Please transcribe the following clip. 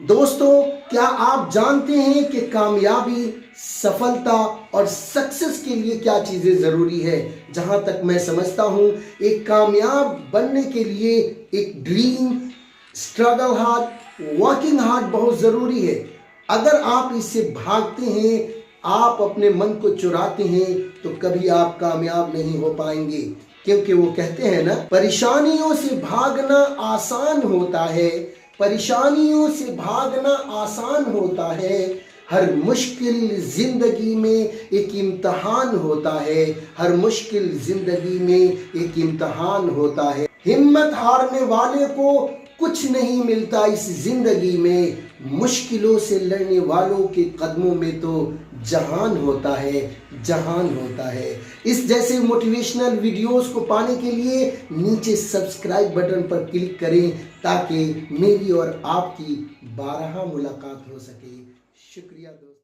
दोस्तों, क्या आप जानते हैं कि कामयाबी, सफलता और सक्सेस के लिए क्या चीजें जरूरी है? जहां तक मैं समझता हूं, एक कामयाब बनने के लिए एक dream, struggle hard, working hard बहुत जरूरी है। अगर आप इससे भागते हैं, आप अपने मन को चुराते हैं, तो कभी आप कामयाब नहीं हो पाएंगे। क्योंकि वो कहते हैं ना, परेशानियों से भागना आसान होता है, परेशानियों से भागना आसान होता है। हर मुश्किल जिंदगी में एक इम्तहान होता है, हर मुश्किल जिंदगी में एक इम्तहान होता है। हिम्मत हारने वाले को कुछ नहीं मिलता इस जिंदगी में, मुश्किलों से लड़ने वालों के कदमों में तो जहान होता है, जहान होता है। इस जैसे मोटिवेशनल वीडियोस को पाने के लिए नीचे सब्सक्राइब बटन पर क्लिक करें, ताकि मेरी और आपकी बारहा मुलाकात हो सके। शुक्रिया दोस्तों।